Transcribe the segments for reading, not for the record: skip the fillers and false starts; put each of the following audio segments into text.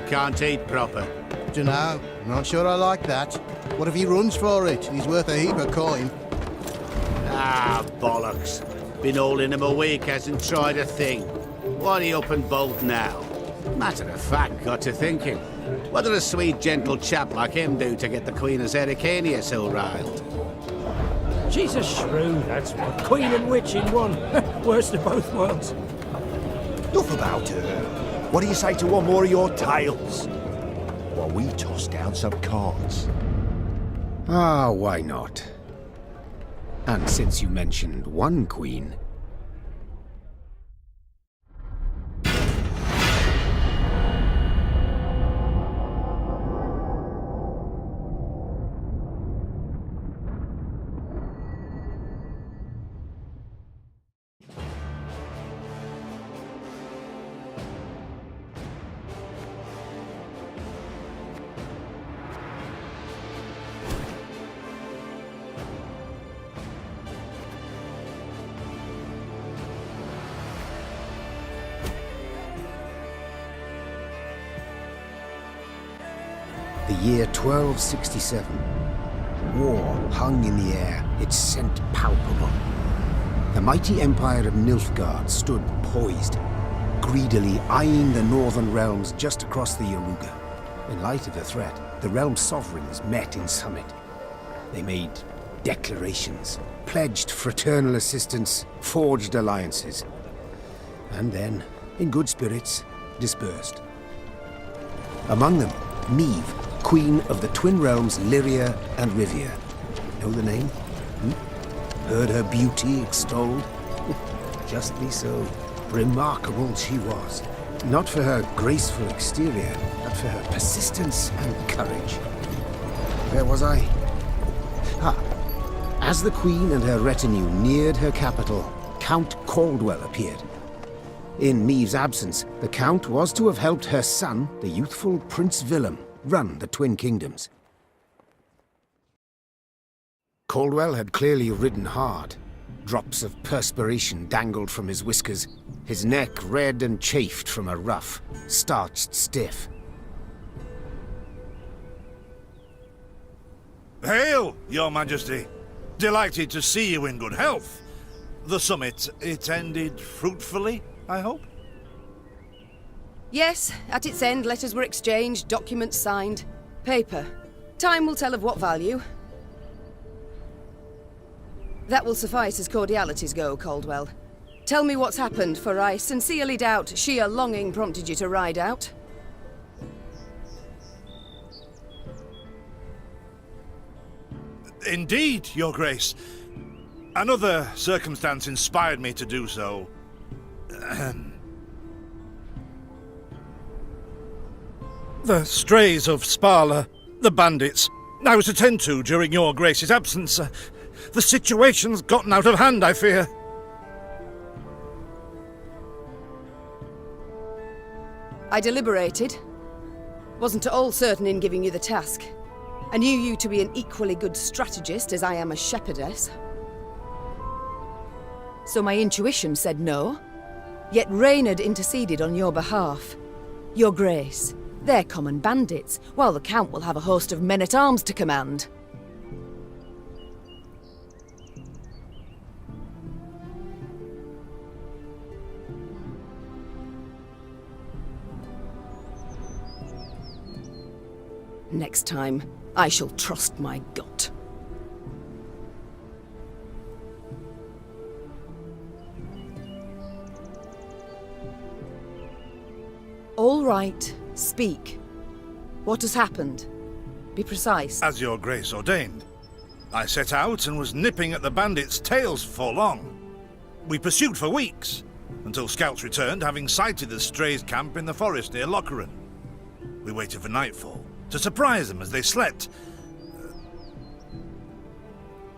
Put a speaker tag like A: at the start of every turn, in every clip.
A: can't eat proper.
B: Dunno, not sure I like that. What if he runs for it? He's worth a heap of coin.
A: Ah, bollocks. Been holding him a week, hasn't tried a thing. Why he up and bolt now? Matter of fact, got to thinking. What did a sweet, gentle chap like him do to get the Queen of Zericania so riled?
C: She's a shrew, that's what. Queen and witch in one. Worst of both worlds.
D: Enough about her. What do you say to one more of your tales? While we toss down some cards.
E: Ah, why not? And since you mentioned one queen... The year 1267. War hung in the air, its scent palpable. The mighty empire of Nilfgaard stood poised, greedily eyeing the northern realms just across the Yaruga. In light of the threat, the realm's sovereigns met in summit. They made declarations, pledged fraternal assistance, forged alliances, and then, in good spirits, dispersed. Among them, Meve, Queen of the Twin Realms Lyria and Rivia. Know the name? Heard her beauty extolled? Justly so. Remarkable she was. Not for her graceful exterior, but for her persistence and courage. Where was I? As the Queen and her retinue neared her capital, Count Caldwell appeared. In Meve's absence, the Count was to have helped her son, the youthful Prince Willem, run the Twin Kingdoms. Caldwell had clearly ridden hard. Drops of perspiration dangled from his whiskers, his neck red and chafed from a ruff, starched stiff.
F: Hail, Your Majesty! Delighted to see you in good health. The summit, it ended fruitfully, I hope?
G: Yes, at its end, letters were exchanged, documents signed. Paper. Time will tell of what value. That will suffice as cordialities go, Caldwell. Tell me what's happened, for I sincerely doubt sheer longing prompted you to ride out.
F: Indeed, Your Grace. Another circumstance inspired me to do so. The strays of Spala, the bandits, I was to tend to during Your Grace's absence. The situation's gotten out of hand, I fear.
G: I deliberated. Wasn't at all certain in giving you the task. I knew you to be an equally good strategist as I am a shepherdess. So my intuition said no. Yet Reynard interceded on your behalf. Your Grace, they're common bandits, while the Count will have a host of men-at-arms to command. Next time, I shall trust my gut. All right, speak. What has happened? Be precise.
F: As Your Grace ordained. I set out and was nipping at the bandits' tails for long. We pursued for weeks, until scouts returned, having sighted the strays' camp in the forest near Locheren. We waited for nightfall, to surprise them as they slept.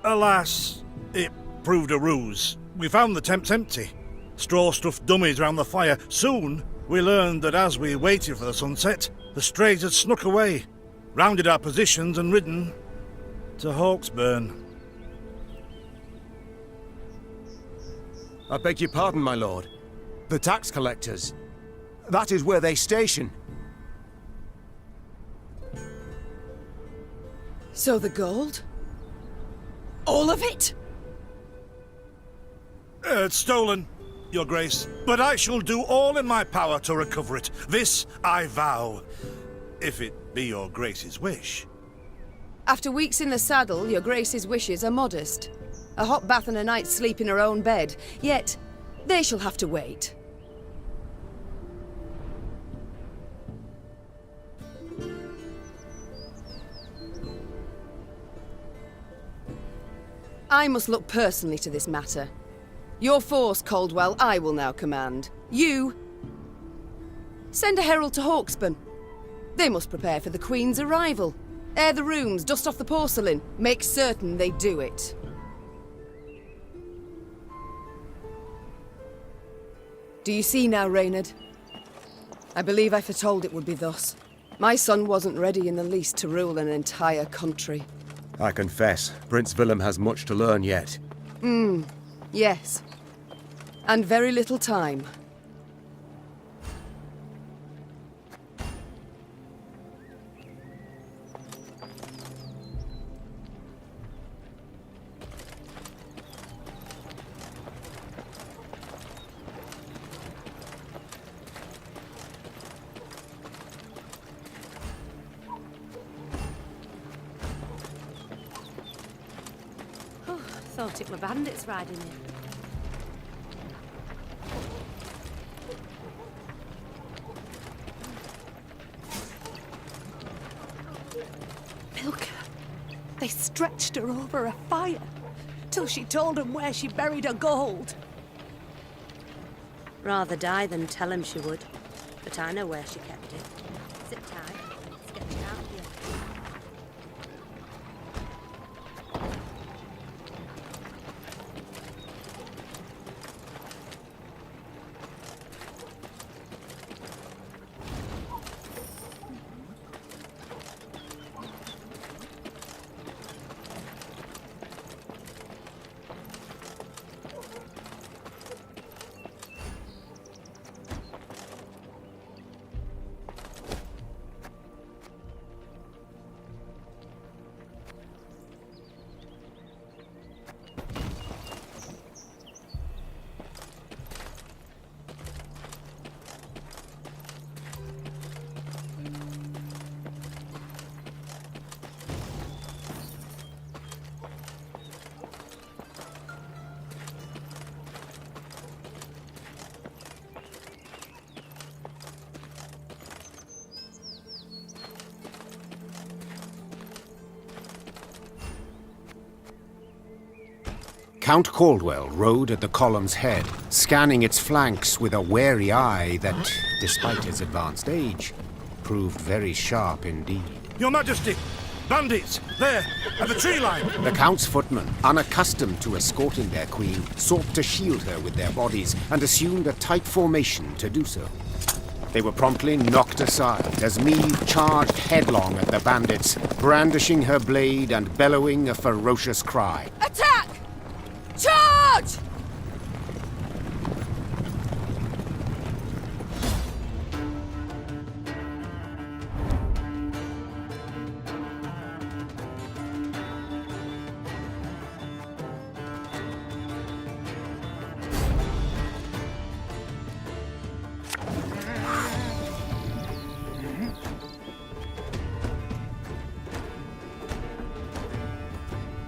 F: Alas, it proved a ruse. We found the tents empty. Straw-stuffed dummies round the fire. Soon, we learned that as we waited for the sunset, the strays had snuck away, rounded our positions and ridden to Hawksburn.
D: I beg your pardon, my lord. The tax collectors. That is where they station.
G: So the gold? All of it?
F: It's stolen, Your Grace, but I shall do all in my power to recover it. This I vow, if it be Your Grace's wish.
G: After weeks in the saddle, Your Grace's wishes are modest. A hot bath and a night's sleep in her own bed. Yet, they shall have to wait. I must look personally to this matter. Your force, Caldwell, I will now command. You... send a herald to Hawksburn. They must prepare for the Queen's arrival. Air the rooms, dust off the porcelain. Make certain they do it. Do you see now, Reynard? I believe I foretold it would be thus. My son wasn't ready in the least to rule an entire country.
H: I confess, Prince Willem has much to learn yet.
G: Yes. And very little time.
I: Thought it were bandits riding in.
J: Milk. They stretched her over a fire till she told them where she buried her gold.
I: Rather die than tell him she would. But I know where she kept it. Sit tight. Let's get it out of here.
E: Count Caldwell rode at the column's head, scanning its flanks with a wary eye that, despite his advanced age, proved very sharp indeed.
F: Your Majesty! Bandits! There! At the tree line!
E: The Count's footmen, unaccustomed to escorting their queen, sought to shield her with their bodies and assumed a tight formation to do so. They were promptly knocked aside as Meve charged headlong at the bandits, brandishing her blade and bellowing a ferocious cry.
G: Attack! Charge!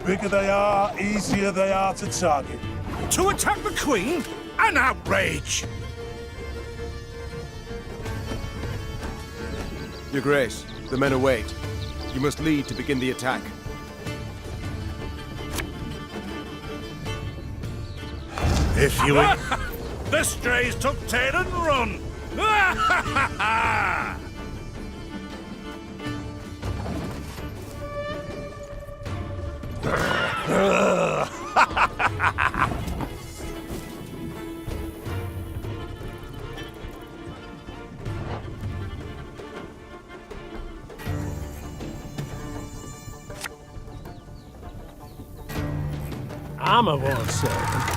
K: Bigger they are, easier they are to target.
F: To attack the Queen? An outrage!
H: Your Grace, the men await. You must lead to begin the attack.
F: If you... The strays took tail and run!
C: I'm a war servant.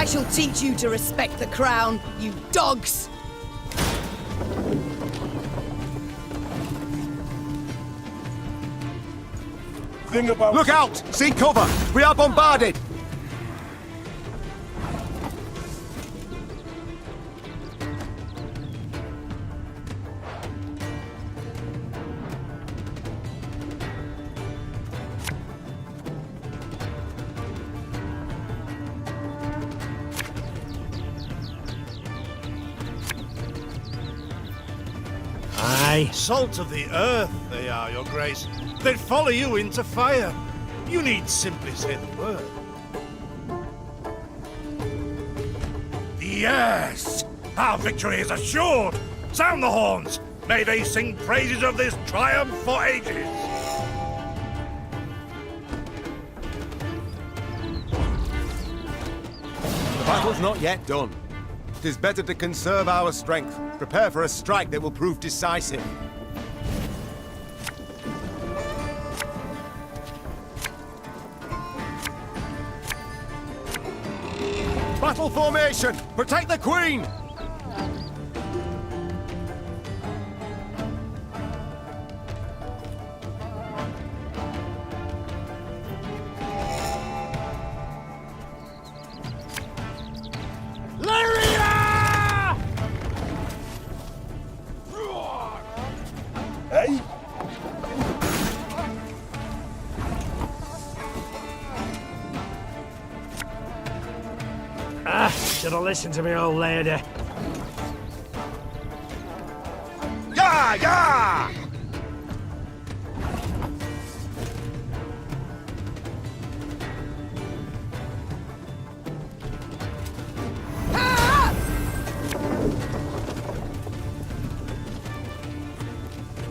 G: shall teach you to respect the crown, you dogs!
K: Thing about...
H: Look out! Seek cover! We are bombarded!
C: Aye.
F: Salt of the earth, they are, your grace. They'd follow you into fire. You need simply say the word. Yes! Our victory is assured! Sound the horns! May they sing praises of this triumph for ages!
H: The battle's not yet done. It is better to conserve our strength. Prepare for a strike that will prove decisive. Battle formation! Protect the Queen!
C: Lyria!
K: Hey?
C: Should have listened to me old lady.
H: Yeah, yeah!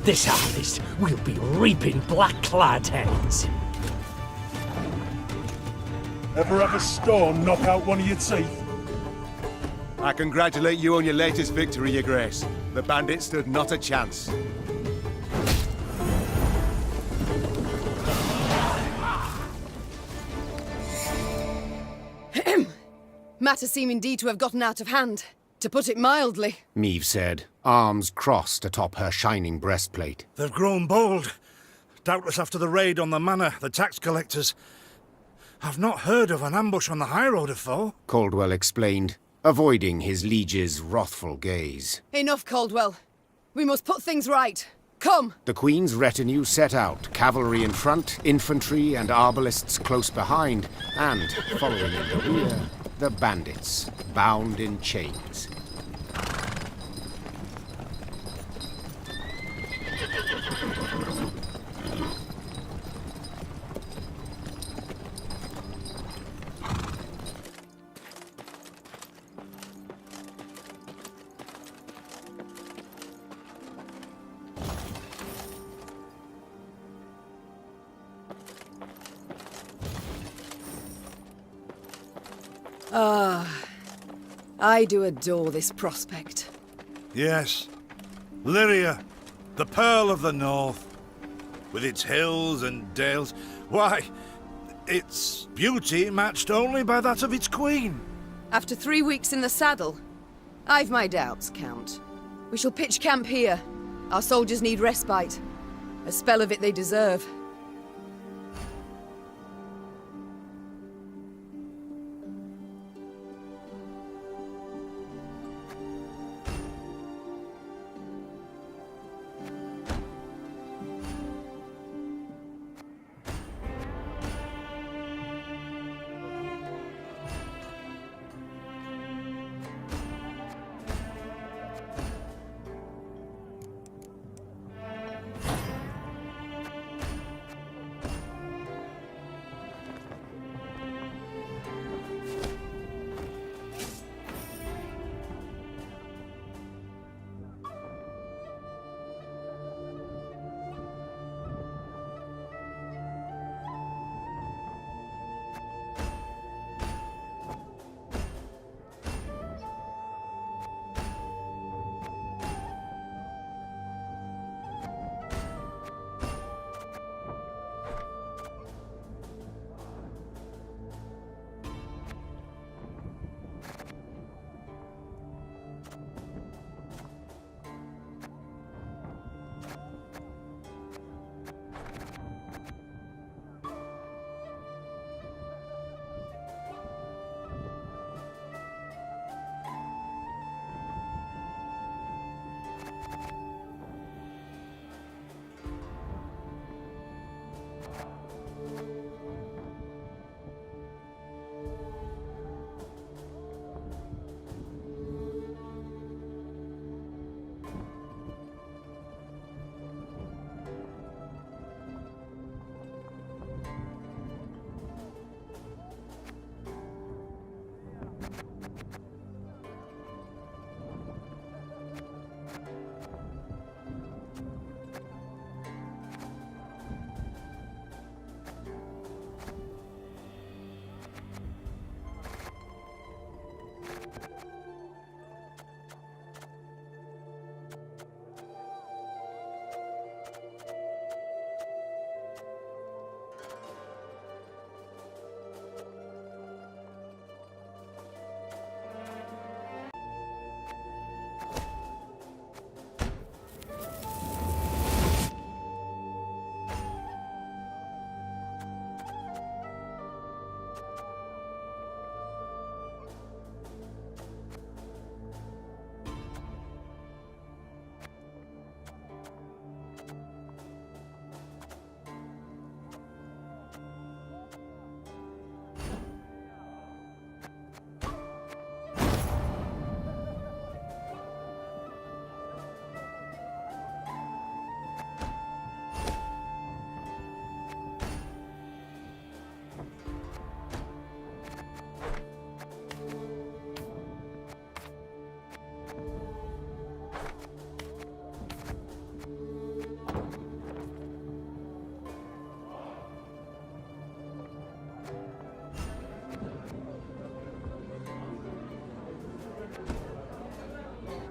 C: This harvest we'll be reaping black-clad heads.
K: Ever have a stone knock out one of your teeth?
H: I congratulate you on your latest victory, Your Grace. The bandits stood not a chance.
G: Matters seem indeed to have gotten out of hand, to put it mildly.
E: Meve said, arms crossed atop her shining breastplate.
F: They've grown bold. Doubtless after the raid on the manor, the tax collectors. I've not heard of an ambush on the high road afore.
E: Caldwell explained, avoiding his liege's wrathful gaze.
G: Enough, Caldwell. We must put things right. Come!
E: The Queen's retinue set out, cavalry in front, infantry and arbalists close behind, and, following in the rear, the bandits, bound in chains.
G: I do adore this prospect.
F: Yes. Lyria, the Pearl of the North. With its hills and dales. Why, its beauty matched only by that of its queen.
G: After 3 weeks in the saddle, I've my doubts, Count. We shall pitch camp here. Our soldiers need respite. A spell of it they deserve.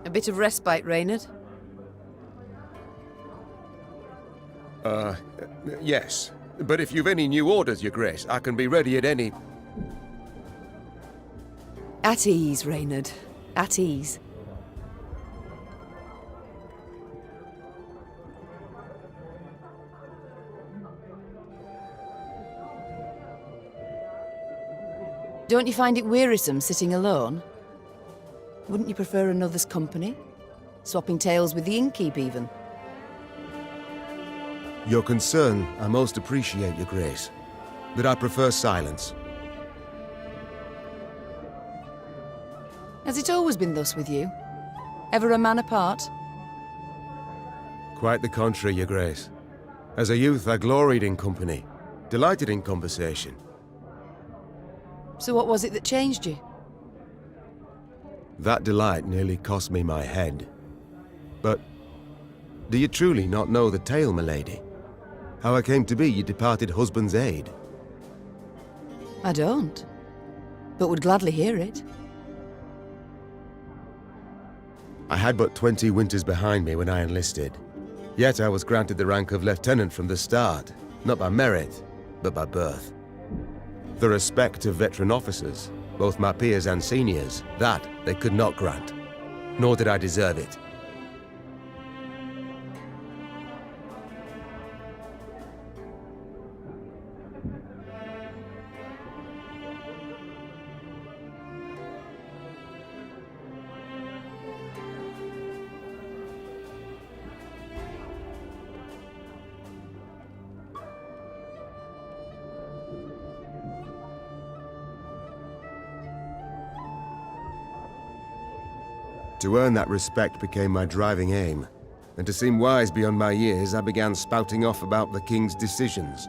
G: A bit of respite, Reynard.
H: Yes. But if you've any new orders, Your Grace, I can be ready at any...
G: At ease, Reynard. At ease. Don't you find it wearisome sitting alone? Wouldn't you prefer another's company? Swapping tales with the innkeep, even?
H: Your concern I most appreciate, Your Grace. But I prefer silence.
G: Has it always been thus with you? Ever a man apart?
H: Quite the contrary, Your Grace. As a youth, I gloried in company, delighted in conversation.
G: So what was it that changed you?
H: That delight nearly cost me my head. But do you truly not know the tale, milady? How I came to be your departed husband's aide?
G: I don't, but would gladly hear it.
H: I had but 20 winters behind me when I enlisted. Yet I was granted the rank of lieutenant from the start, not by merit, but by birth. The respect of veteran officers, both my peers and seniors, that they could not grant, nor did I deserve it. To earn that respect became my driving aim, and to seem wise beyond my years, I began spouting off about the king's decisions.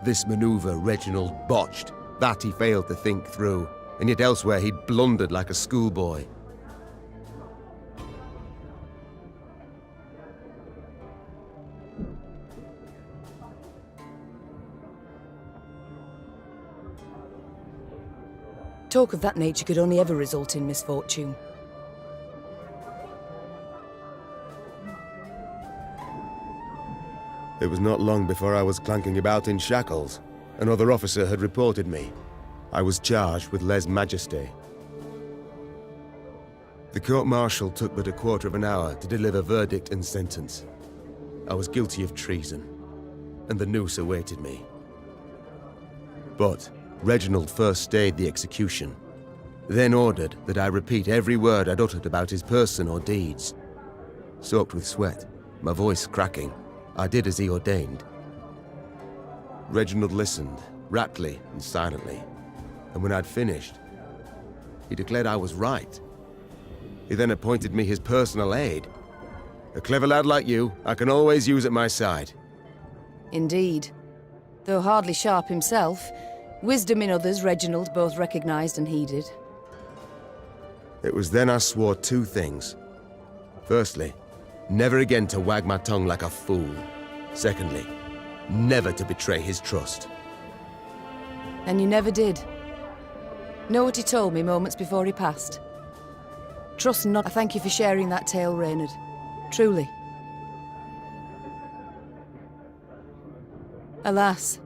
H: This maneuver Reginald botched, that he failed to think through, and yet elsewhere he'd blundered like a schoolboy.
G: Talk of that nature could only ever result in misfortune.
H: It was not long before I was clanking about in shackles. Another officer had reported me. I was charged with lèse-majesté. The court-martial took but a quarter of an hour to deliver verdict and sentence. I was guilty of treason, and the noose awaited me. But Reginald first stayed the execution, then ordered that I repeat every word I'd uttered about his person or deeds. Soaked with sweat, my voice cracking, I did as he ordained. Reginald listened, raptly and silently, and when I'd finished, he declared I was right. He then appointed me his personal aide. A clever lad like you, I can always use at my side.
G: Indeed. Though hardly sharp himself, wisdom in others Reginald both recognized and heeded.
H: It was then I swore two things. Firstly, never again to wag my tongue like a fool. Secondly, never to betray his trust.
G: And you never did. Know what he told me moments before he passed? Trust not. I thank you for sharing that tale, Reynard. Truly. Alas,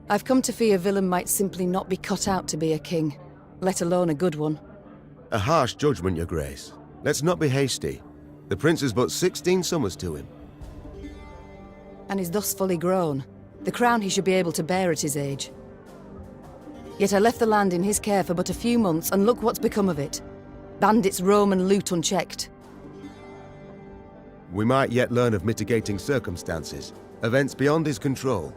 G: I've come to fear Willem might simply not be cut out to be a king, let alone a good one.
H: A harsh judgment, Your Grace. Let's not be hasty. The prince is but 16 summers to him.
G: And is thus fully grown. The crown he should be able to bear at his age. Yet I left the land in his care for but a few months, and look what's become of it. Bandits roam and loot unchecked.
H: We might yet learn of mitigating circumstances, events beyond his control.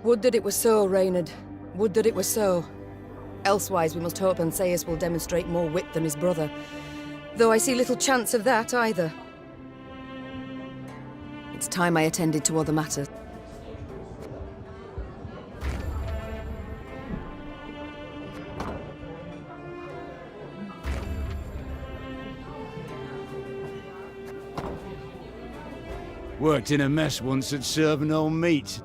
G: Would that it were so, Reynard. Would that it were so. Elsewise we must hope Ancaeus will demonstrate more wit than his brother. Though I see little chance of that either. It's time I attended to other matters.
A: Worked in a mess once at serving old meat.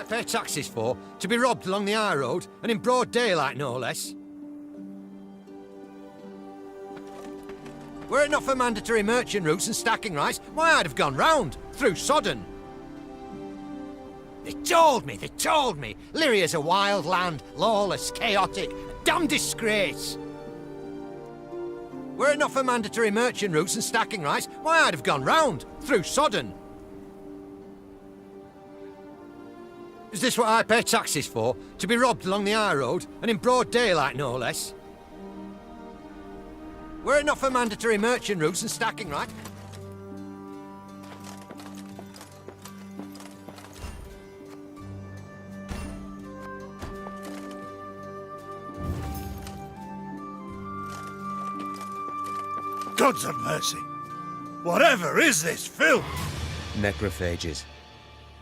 L: pay taxes for? To be robbed along the high road, and in broad daylight, no less? Were it not for mandatory merchant routes and stacking rights, why, I'd have gone round, through Sodden. They told me! Lyria's a wild land, lawless, chaotic, a damn disgrace. Were it not for mandatory merchant routes and stacking rights, why, I'd have gone round, through Sodden. Is this what I pay taxes for? To be robbed along the high road, and in broad daylight, no less? Were it not for mandatory merchant routes and stacking rights?
F: Gods of mercy! Whatever is this filth?
H: Necrophages.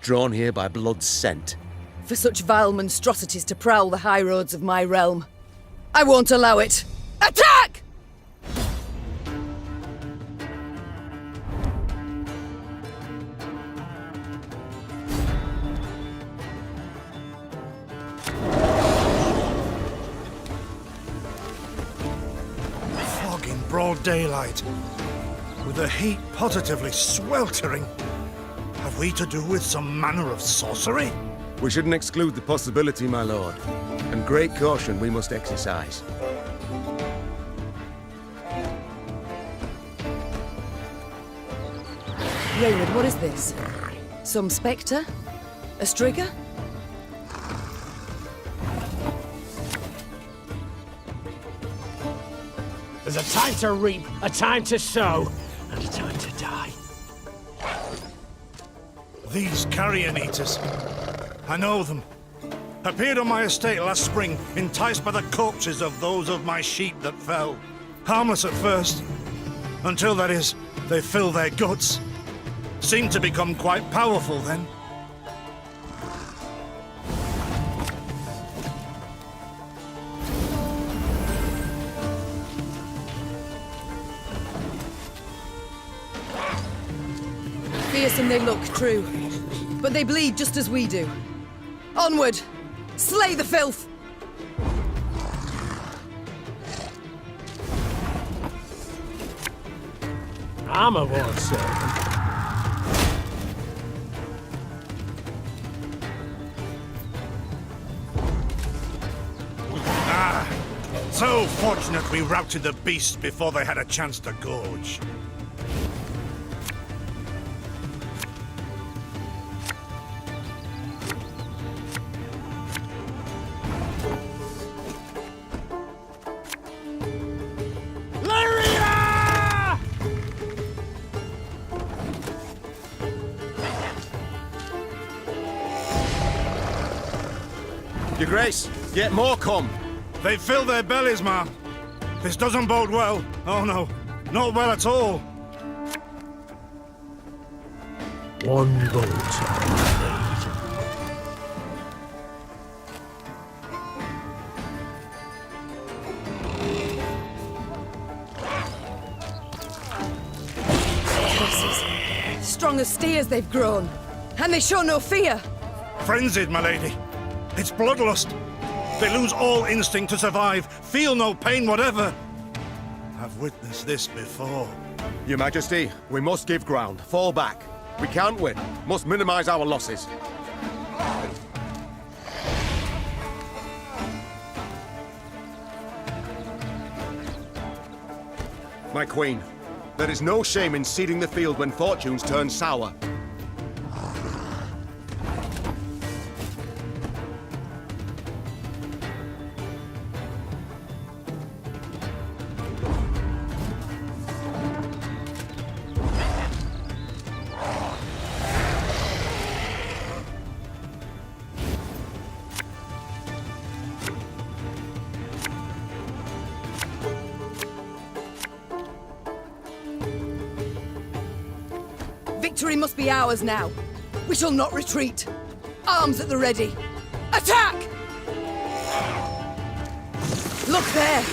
H: Drawn here by blood's scent.
G: For such vile monstrosities to prowl the high roads of my realm, I won't allow it! Attack!
F: Fog in broad daylight, with the heat positively sweltering. Have we to do with some manner of sorcery?
H: We shouldn't exclude the possibility, my lord. And great caution we must exercise.
G: Raynard, what is this? Some spectre? A strigger?
C: There's a time to reap, a time to sow, and a time to die.
F: These carrion eaters. I know them. Appeared on my estate last spring, enticed by the corpses of those of my sheep that fell. Harmless at first, until, that is, they fill their guts. Seemed to become quite powerful then.
G: Fearsome they look, true. But they bleed just as we do. Onward! Slay the filth!
C: I'm a war servant.
F: So fortunate we routed the beasts before they had a chance to gorge.
C: Lyria!
H: Your Grace, yet more come.
F: They fill their bellies, ma'am. This doesn't bode well. Oh no, not well at all.
C: One bolt I
G: Strong as steers they've grown. And they show no fear.
F: Frenzied, my lady. It's bloodlust. They lose all instinct to survive, feel no pain whatever. I've witnessed this before.
H: Your Majesty, we must give ground. Fall back. We can't win. Must minimize our losses. My queen, there is no shame in ceding the field when fortunes turn sour.
G: Victory must be ours now. We shall not retreat. Arms at the ready. Attack! Look there!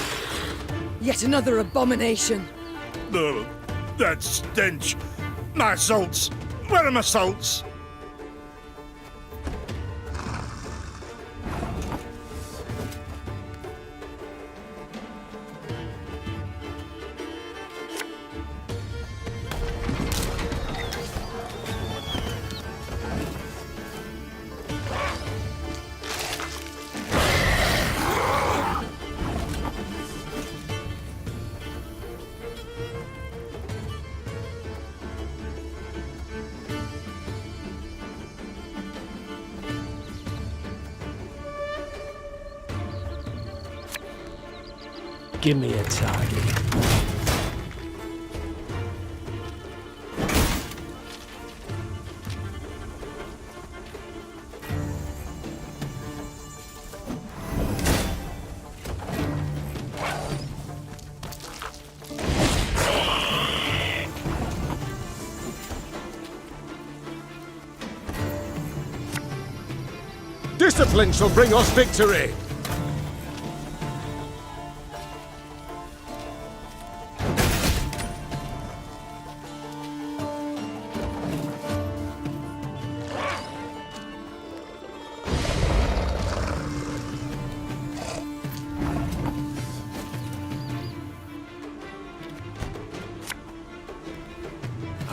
G: Yet another abomination.
F: Ugh, that stench. My salts. Where are my salts?
C: Give me a target.
H: Discipline shall bring us victory!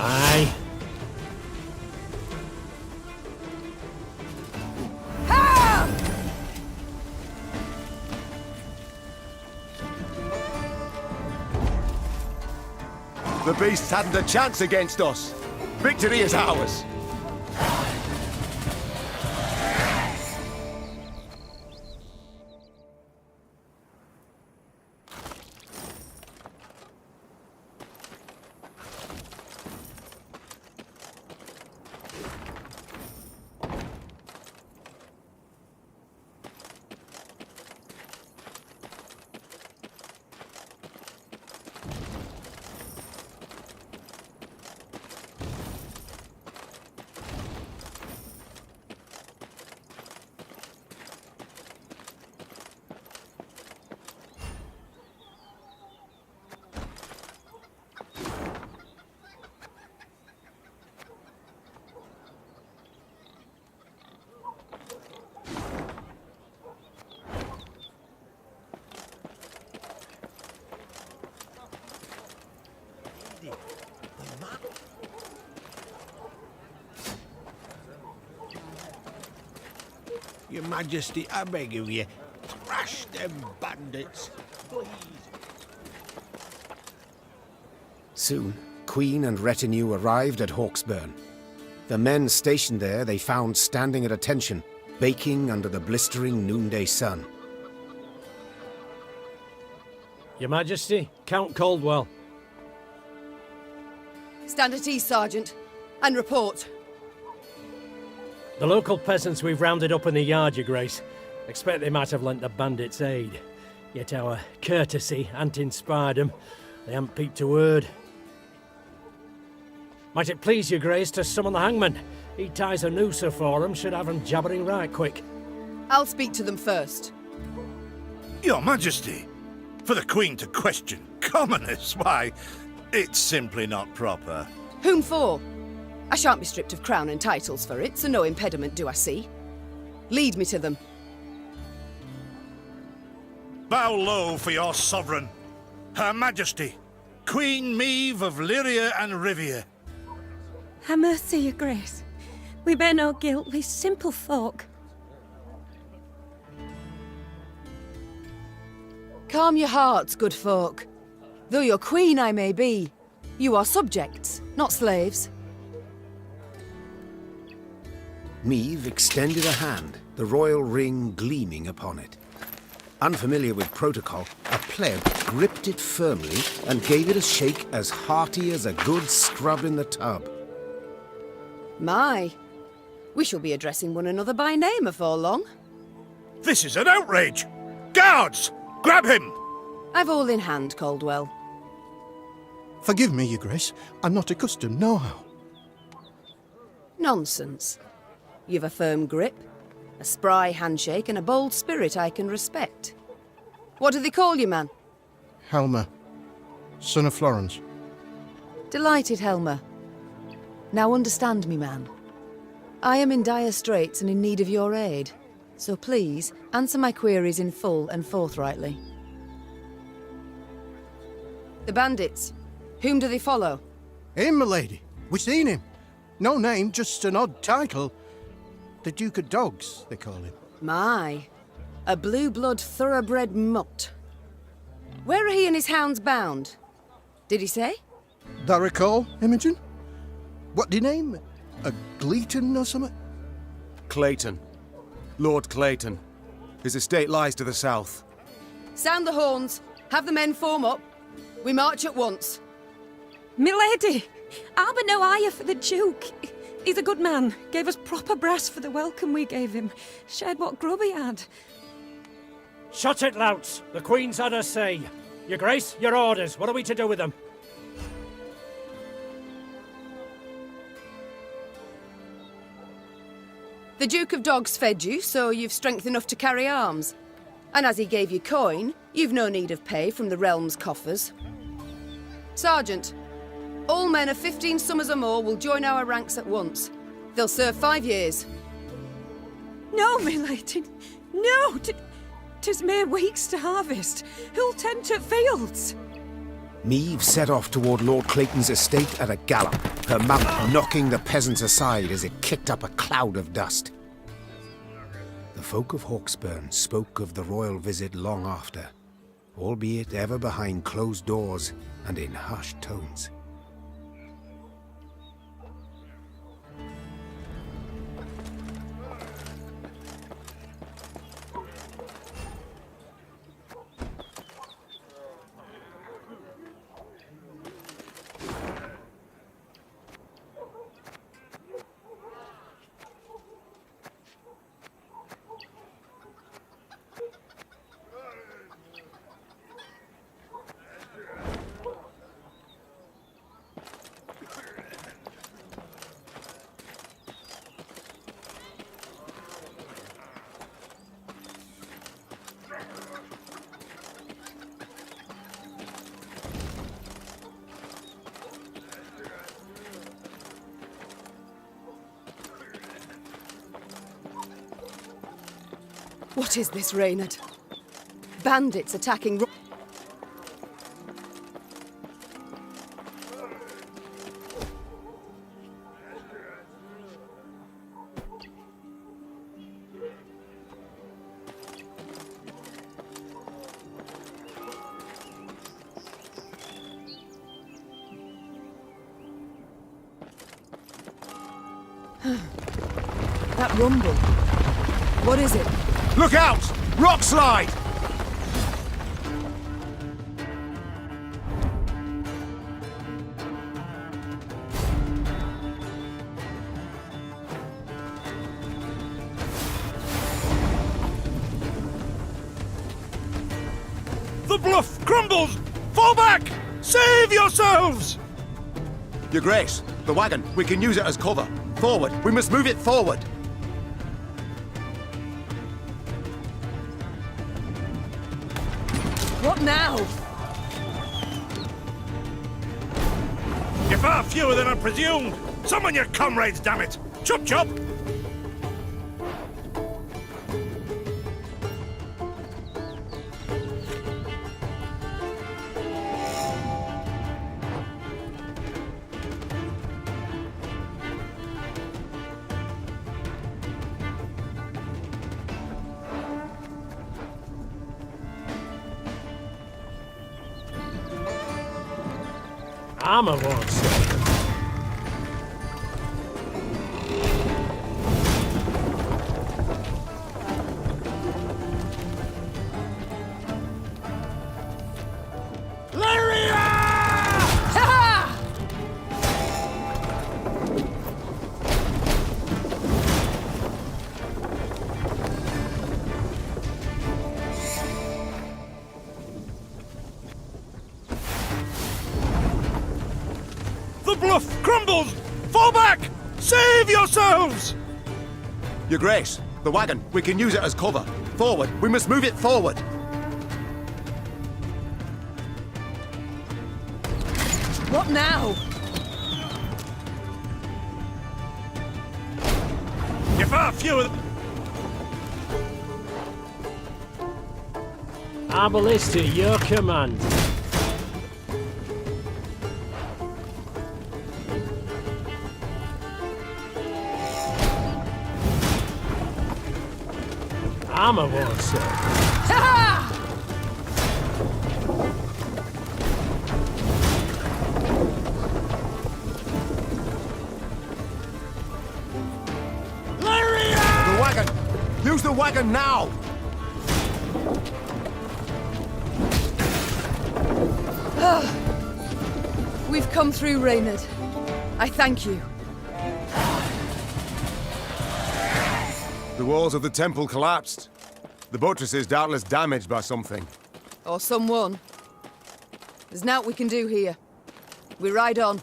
C: Aye.
H: The beasts hadn't a chance against us. Victory is ours.
A: Your Majesty, I beg of you, thrash them bandits, please.
E: Soon, Queen and retinue arrived at Hawksburn. The men stationed there they found standing at attention, baking under the blistering noonday sun.
C: Your Majesty, Count Caldwell.
G: Stand at ease, Sergeant, and report.
C: The local peasants we've rounded up in the yard, Your Grace. Expect they might have lent the bandits aid. Yet our courtesy hadn't inspired them. They haven't peeped a word. Might it please Your Grace to summon the hangman? He ties a noose for them, should have them jabbering right quick.
G: I'll speak to them first.
F: Your Majesty, for the Queen to question commoners, why, it's simply not proper.
G: Whom for? I shan't be stripped of crown and titles for it, so no impediment do I see. Lead me to them.
F: Bow low for your sovereign, Her Majesty, Queen Maeve of Lyria and Rivia.
I: Ha' mercy, Your Grace. We bear no guilt, we simple folk.
G: Calm your hearts, good folk. Though your queen I may be, you are subjects, not slaves.
E: Maeve extended a hand, the royal ring gleaming upon it. Unfamiliar with protocol, a pleb gripped it firmly and gave it a shake as hearty as a good scrub in the tub.
G: My, we shall be addressing one another by name afore long.
F: This is an outrage! Guards! Grab him!
G: I've all in hand, Caldwell.
B: Forgive me, Your Grace. I'm not accustomed, nohow.
G: Nonsense. You've a firm grip, a spry handshake, and a bold spirit I can respect. What do they call you, man?
B: Helmer, son of Florence.
G: Delighted, Helmer. Now understand me, man. I am in dire straits and in need of your aid. So please, answer my queries in full and forthrightly. The bandits. Whom do they follow?
B: Him, my lady. We seen him. No name, just an odd title. The Duke of Dogs, they call him.
G: My, a blue-blood thoroughbred mutt. Where are he and his hounds bound? Did he say?
B: Thou recall, Imogen? What the name? A Gleeton or something?
H: Clayton. Lord Clayton. His estate lies to the south.
G: Sound the horns. Have the men form up. We march at once.
J: Milady, I'll be no higher for the Duke. He's a good man. Gave us proper brass for the welcome we gave him. Shared what grub he had.
C: Shut it, louts. The Queen's had her say. Your Grace, your orders. What are we to do with them?
G: The Duke of Dogs fed you, so you've strength enough to carry arms. And as he gave you coin, you've no need of pay from the realm's coffers. Sergeant, all men of 15 summers or more will join our ranks at once. They'll serve 5 years.
J: No, milady. No! 'Tis mere weeks to harvest. Who'll tend to fields?
E: Meve set off toward Lord Clayton's estate at a gallop, her mount knocking the peasants aside as it kicked up a cloud of dust. The folk of Hawksburn spoke of the royal visit long after, albeit ever behind closed doors and in hushed tones.
G: What is this, Reynard? Bandits attacking... That rumble. What is it?
D: Look out! Rock slide!
F: The bluff crumbles! Fall back! Save yourselves!
H: Your Grace, the wagon. We can use it as cover. Forward. We must move it forward.
G: What now?
F: You're far fewer than I presumed! Summon your comrades, damn it! Chop chop!
C: Armor won't save.
F: Lyria! The bluff crumbles! Fall back! Save yourselves!
H: Your Grace, the wagon. We can use it as cover. Forward. We must move it forward.
G: What now?
F: You're far fewer...
C: Our ballista, your command. Armor won't save.
F: Lyria!
H: The wagon. Use the wagon now.
G: We've come through, Reynard. I thank you.
H: The walls of the temple collapsed. The buttresses doubtless damaged by something.
G: Or someone. There's naught we can do here. We ride on.